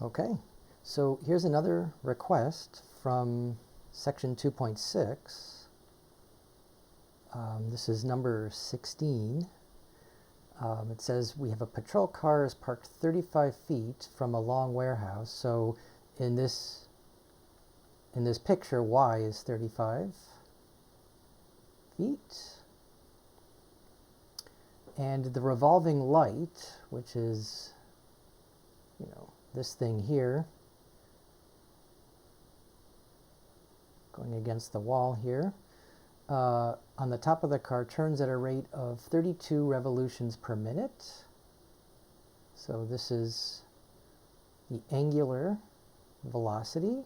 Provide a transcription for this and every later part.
Okay, so here's another request from section 2.6. This is number 16. It says we have a patrol car is parked 35 feet from a long warehouse. So in this picture, Y is 35 feet. And the revolving light, which is, this thing here, going against the wall here, on the top of the car turns at a rate of 32 revolutions per minute. So this is the angular velocity.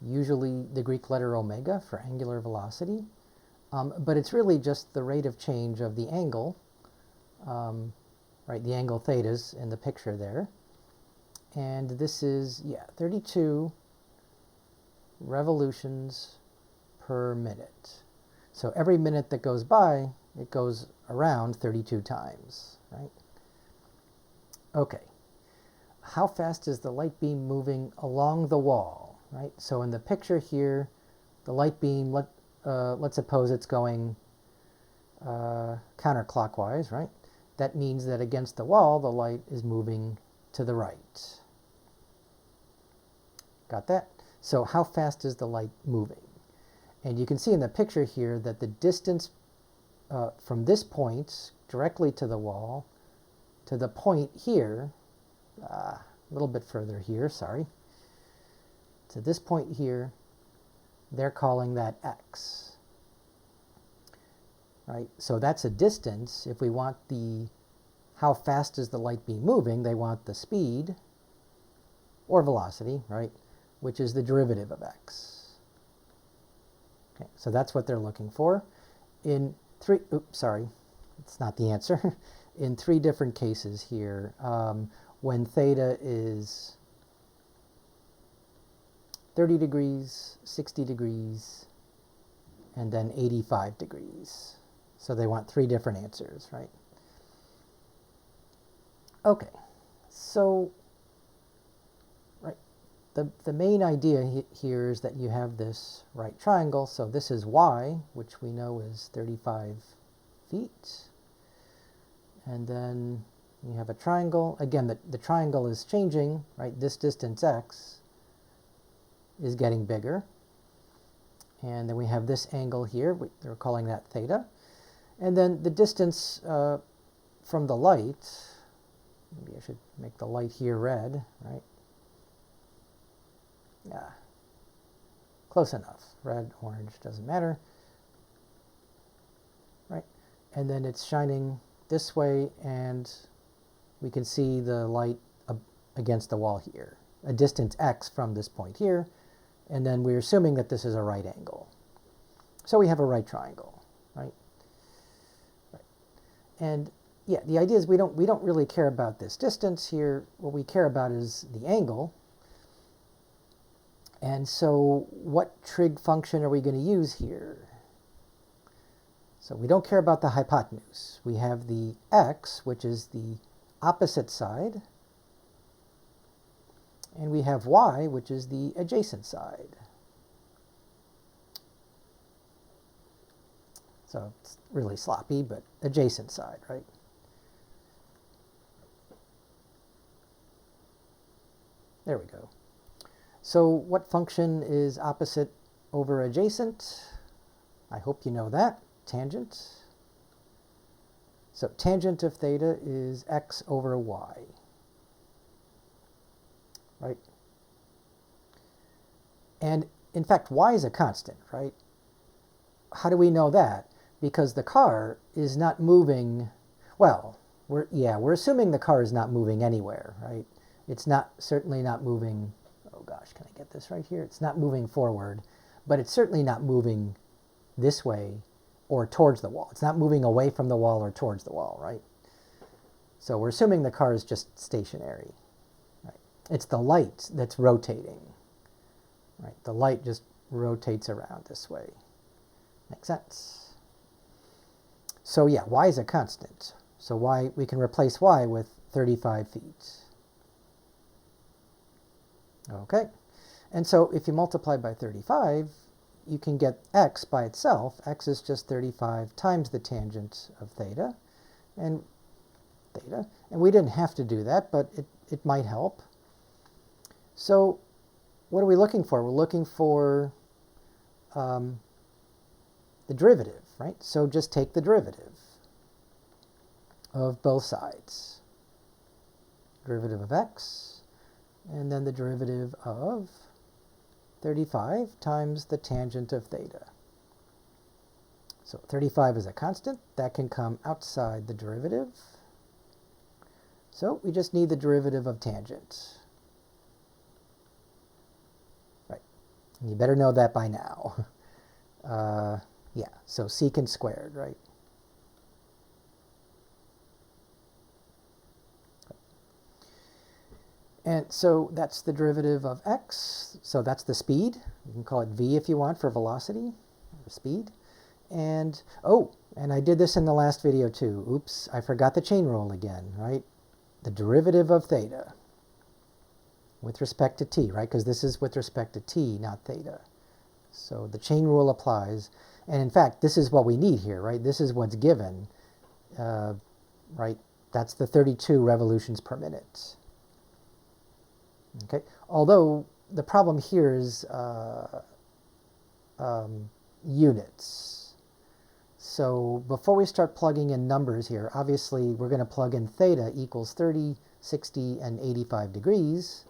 Usually the Greek letter omega for angular velocity. But it's really just the rate of change of the angle, right? The angle theta's in the picture there. And this is, 32 revolutions per minute. So every minute that goes by, it goes around 32 times, right? Okay. How fast is the light beam moving along the wall, right? So in the picture here, the light beam, let's suppose it's going counterclockwise, right? That means that against the wall, the light is moving to the right. Got that? So how fast is the light moving? And you can see in the picture here that the distance from this point directly to the wall to the point here, a little bit further here, sorry, to this point here, they're calling that x. Right? So that's a distance. If we want how fast is the light beam moving, they want the speed or velocity, right? Which is the derivative of x. Okay, so that's what they're looking for. In it's not the answer. In 3 different cases here, when theta is 30 degrees, 60 degrees, and then 85 degrees. So they want 3 different answers, right? Okay, so the main idea here is that you have this right triangle. So this is y, which we know is 35 feet. And then you have a triangle. Again, the triangle is changing, right? This distance x is getting bigger. And then we have this angle here. They're calling that theta. And then the distance from the light, maybe I should make the light here red, right? Yeah, close enough. Red, orange, doesn't matter. Right? And then it's shining this way, and we can see the light against the wall here. A distance x from this point here, and then we're assuming that this is a right angle. So we have a right triangle, right? Right. And yeah, the idea is we don't really care about this distance here. What we care about is the angle. And so what trig function are we going to use here? So we don't care about the hypotenuse. We have the x, which is the opposite side. And we have y, which is the adjacent side. So it's really sloppy, but adjacent side, right? There we go. So what function is opposite over adjacent? I hope you know that. Tangent. So tangent of theta is x over y. Right? And in fact, y is a constant, right? How do we know that? Because the car is not moving, well, we're assuming the car is not moving anywhere, right? It's certainly not moving, oh gosh, can I get this right here? It's not moving forward, but it's certainly not moving this way or towards the wall. It's not moving away from the wall or towards the wall, right? So we're assuming the car is just stationary, right? It's the light that's rotating, right? The light just rotates around this way. Makes sense? So yeah, y is a constant. So y, we can replace y with 35 feet. Okay, and so if you multiply by 35, you can get x by itself. X is just 35 times the tangent of theta, and we didn't have to do that, but it might help. So what are we looking for? We're looking for the derivative, right? So just take the derivative of both sides. Derivative of x, and then the derivative of 35 times the tangent of theta. So 35 is a constant. That can come outside the derivative. So we just need the derivative of tangent. Right. And you better know that by now. Yeah, so secant squared, right? And so that's the derivative of x. So that's the speed. You can call it v if you want for velocity or speed. And, oh, and I did this in the last video too. Oops, I forgot the chain rule again, right? The derivative of theta with respect to t, right? Because this is with respect to t, not theta. So the chain rule applies. And in fact, this is what we need here, right? This is what's given, right? That's the 32 revolutions per minute. Okay, although the problem here is units. So before we start plugging in numbers here, obviously we're going to plug in theta equals 30, 60, and 85 degrees.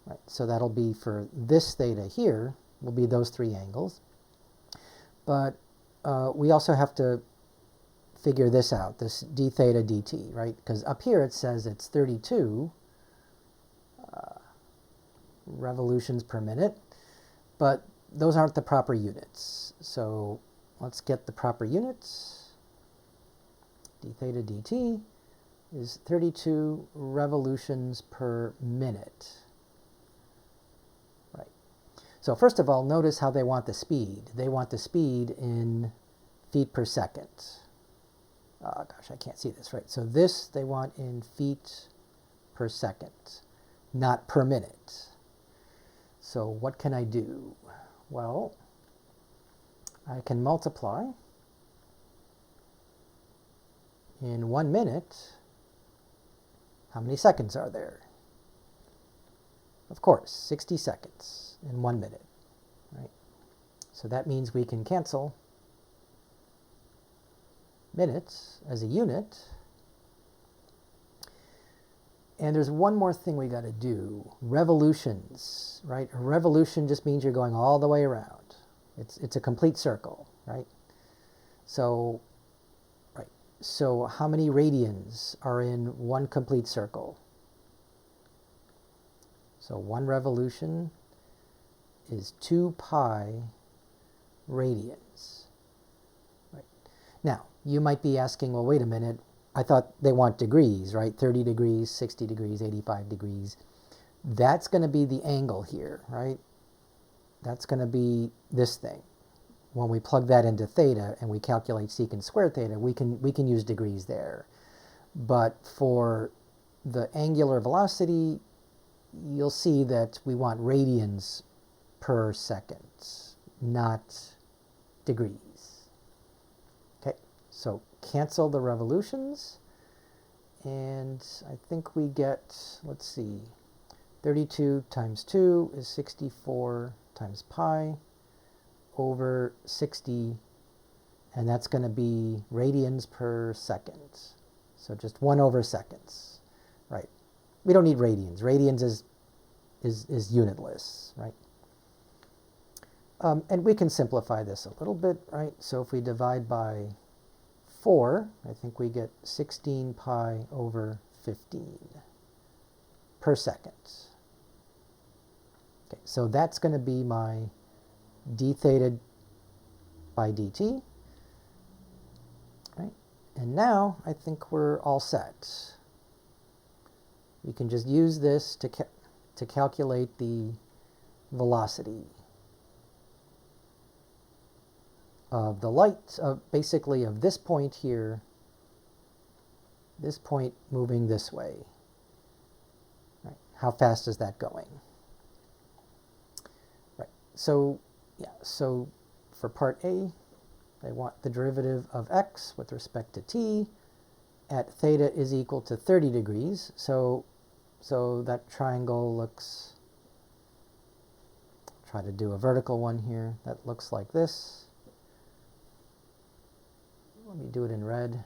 Right, so that'll be for this theta here, will be those three angles. But we also have to figure this out, this d theta dt, right? Because up here it says it's 32 revolutions per minute, but those aren't the proper units. So let's get the proper units. D theta dt is 32 revolutions per minute. Right. So first of all, notice how they want the speed. They want the speed in feet per second. Oh gosh, I can't see this, right? So this they want in feet per second, not per minute. So what can I do? Well, I can multiply in 1 minute. How many seconds are there? Of course, 60 seconds in 1 minute, right? So that means we can cancel minutes as a unit. And there's one more thing we got to do. Revolutions, right? A revolution just means you're going all the way around. It's a complete circle, right? So, right. So how many radians are in one complete circle? So one revolution is 2 pi radians. Right. Now, you might be asking, well, wait a minute. I thought they want degrees, right? 30 degrees, 60 degrees, 85 degrees. That's going to be the angle here, right? That's going to be this thing. When we plug that into theta and we calculate secant squared theta, we can use degrees there. But for the angular velocity, you'll see that we want radians per second, not degrees. Okay, so cancel the revolutions, and I think we get, let's see, 32 times 2 is 64 times pi over 60, and that's going to be radians per second. So just 1 over seconds, right? We don't need radians. Radians is unitless, right? And we can simplify this a little bit, right? So if we divide by 4, I think we get 16 pi over 15 per second. Okay, so that's going to be my d theta by dt. Right? And now I think we're all set. We can just use this to calculate the velocity of the light, basically of this point here this point moving this way. Right. How fast is that going? Right. So, yeah, so for part A, they want the derivative of x with respect to t at theta is equal to 30 degrees. So that triangle looks, try to do a vertical one here, that looks like this. Let me do it in red.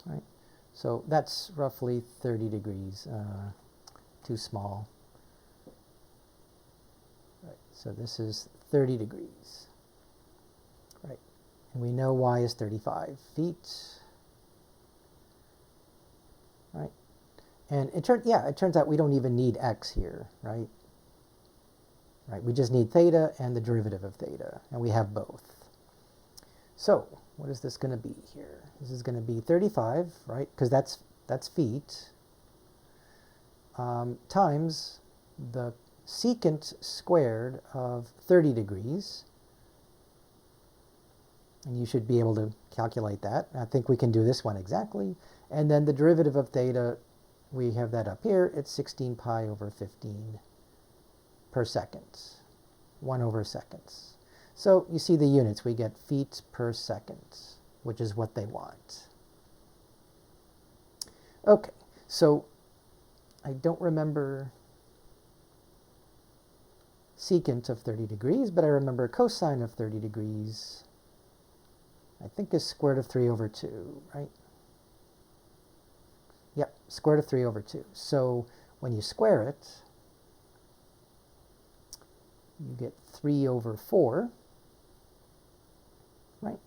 All right. So that's roughly 30 degrees, too small. Right. So this is 30 degrees. Right. And we know y is 35 feet. Right. And it turns out we don't even need x here, right? Right. We just need theta and the derivative of theta, and we have both. So what is this going to be here? This is going to be 35, right? Because that's feet, times the secant squared of 30 degrees. And you should be able to calculate that. I think we can do this one exactly. And then the derivative of theta, we have that up here. It's 16 pi over 15 per second, 1 over seconds. So you see the units. We get feet per second, which is what they want. Okay, so I don't remember secant of 30 degrees, but I remember cosine of 30 degrees, I think is square root of 3 over 2, right? Yep, square root of 3 over 2. So when you square it, you get 3 over 4, right?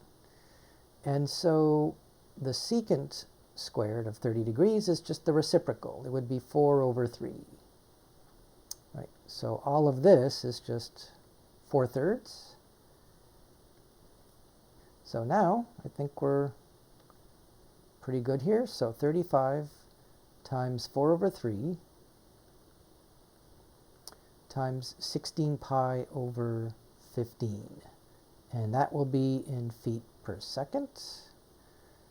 And so the secant squared of 30 degrees is just the reciprocal. It would be 4 over 3. Right. So all of this is just 4/3. So now I think we're pretty good here. So 35 times 4 over 3 times 16 pi over 15. And that will be in feet per second.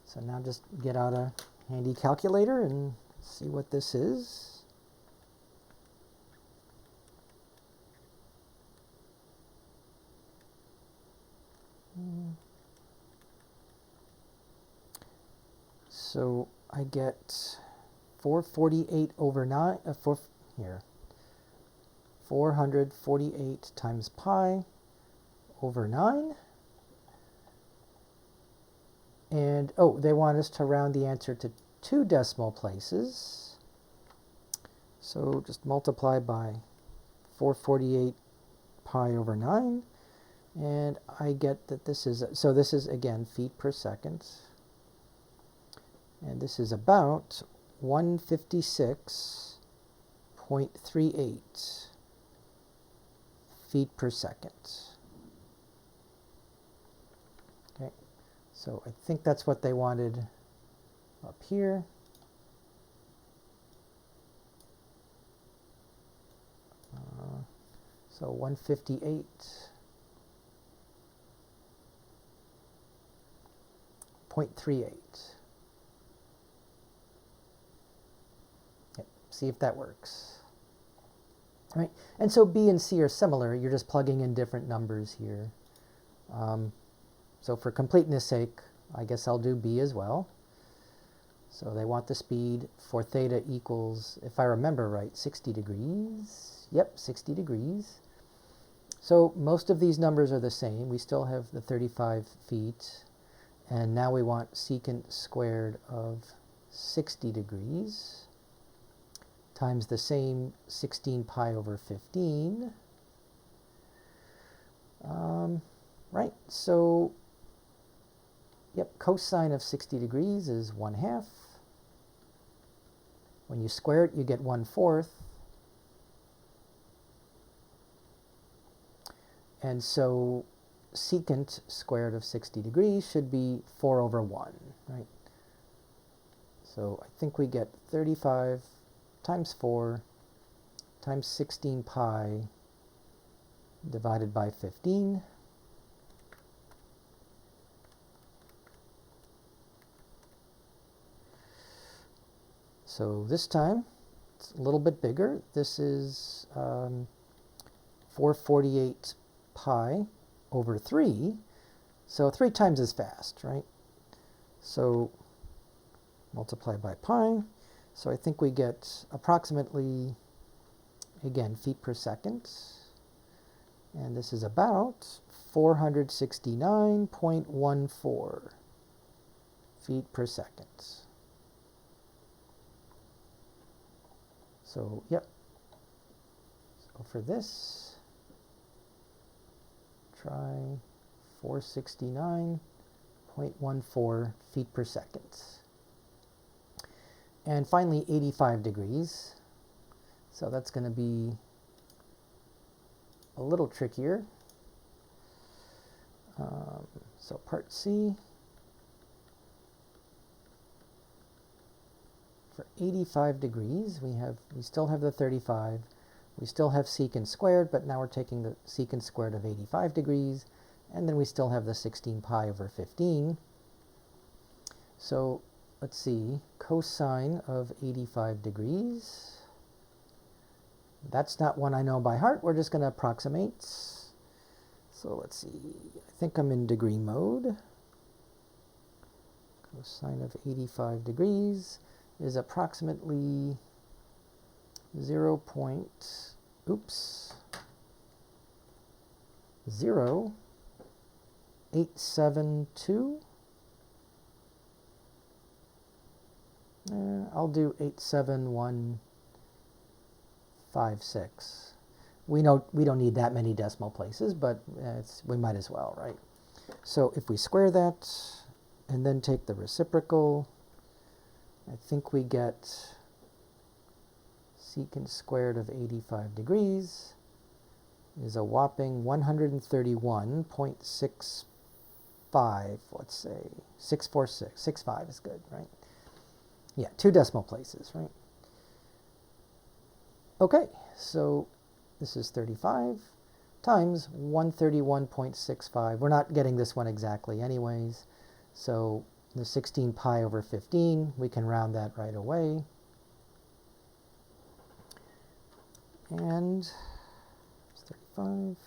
So now just get out a handy calculator and see what this is. So I get 448 over 9, 448 times pi over 9. And, oh, they want us to round the answer to 2 decimal places. So just multiply by 448 pi over 9. And I get that this is, so this is, again, feet per second. And this is about 156.38 feet per second. Okay, so I think that's what they wanted up here. So 158.38. See if that works. All right, and so B and C are similar. You're just plugging in different numbers here. So for completeness sake, I guess I'll do B as well. So they want the speed for theta equals, if I remember right, 60 degrees. Yep, 60 degrees. So most of these numbers are the same. We still have the 35 feet. And now we want secant squared of 60 degrees times the same 16 pi over 15. Right, so, yep, cosine of 60 degrees is 1/2. When you square it, you get 1/4. And so secant squared of 60 degrees should be 4 over 1, right? So I think we get 35 times 4 times 16 pi divided by 15. So this time it's a little bit bigger. This is 448 pi over 3. So 3 times as fast, right? So multiply by pi. So I think we get approximately, again, feet per second. And this is about 469.14 feet per second. So, yep. So for this, try 469.14 feet per second. And finally, 85 degrees. So that's going to be a little trickier. So part C, for 85 degrees, we still have the 35. We still have secant squared, but now we're taking the secant squared of 85 degrees, and then we still have the 16 pi over 15. So let's see, cosine of 85 degrees. That's not one I know by heart. We're just going to approximate. So let's see, I think I'm in degree mode. Cosine of 85 degrees is approximately 0.0872. I'll do 87156. We don't need that many decimal places, but we might as well, right? So if we square that and then take the reciprocal, I think we get secant squared of 85 degrees is a whopping 131.65, let's say, 646. 65 is good, right? Yeah, 2 decimal places, right? Okay, so this is 35 times 131.65. We're not getting this one exactly anyways, so the 16 pi over 15, we can round that right away. And it's 35 times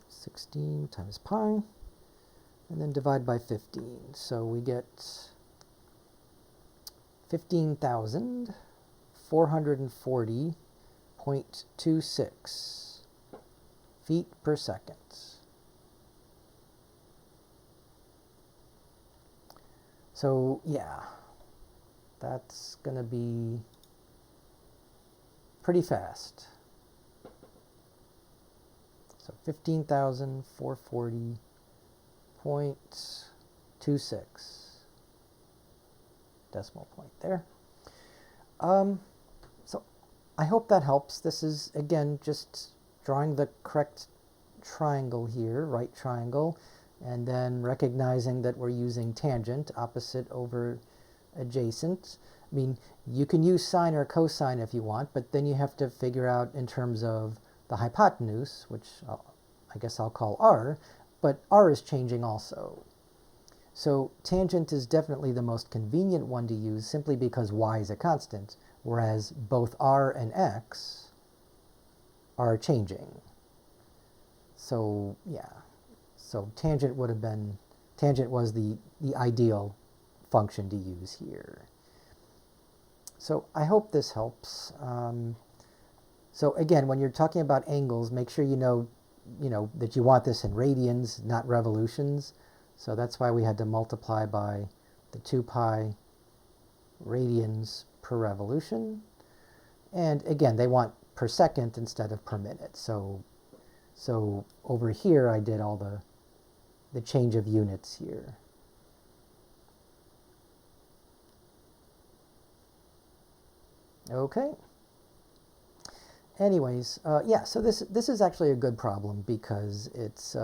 16 times pi, and then divide by 15. So we get 15,440.26 feet per second. So yeah, that's going to be pretty fast. So 15,440.26 decimal point there. So I hope that helps. This is, again, just drawing the correct triangle here, right triangle, and then recognizing that we're using tangent, opposite over adjacent. I mean, you can use sine or cosine if you want, but then you have to figure out in terms of the hypotenuse, which I guess I'll call r, but r is changing also. So tangent is definitely the most convenient one to use simply because y is a constant, whereas both r and x are changing. So yeah, so tangent was the ideal function to use here. So I hope this helps. So again, when you're talking about angles, make sure you know that you want this in radians, not revolutions. So that's why we had to multiply by the 2 pi radians per revolution. And again, they want per second instead of per minute. So over here, I did all the change of units here. Okay. Anyways, yeah, so this is actually a good problem because it's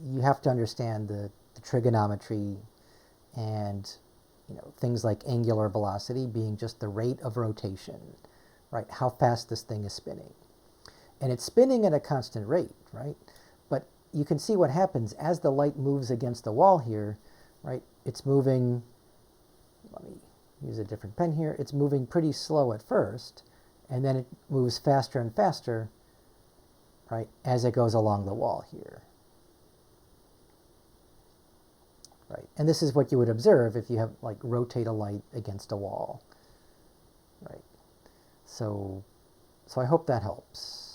you have to understand the trigonometry and things like angular velocity being just the rate of rotation, right? How fast this thing is spinning. And it's spinning at a constant rate, right? But you can see what happens as the light moves against the wall here, right? It's moving, let me use a different pen here. It's moving pretty slow at first, and then it moves faster and faster, right, as it goes along the wall here. Right, and this is what you would observe if you have, like, rotate a light against a wall. Right, so I hope that helps.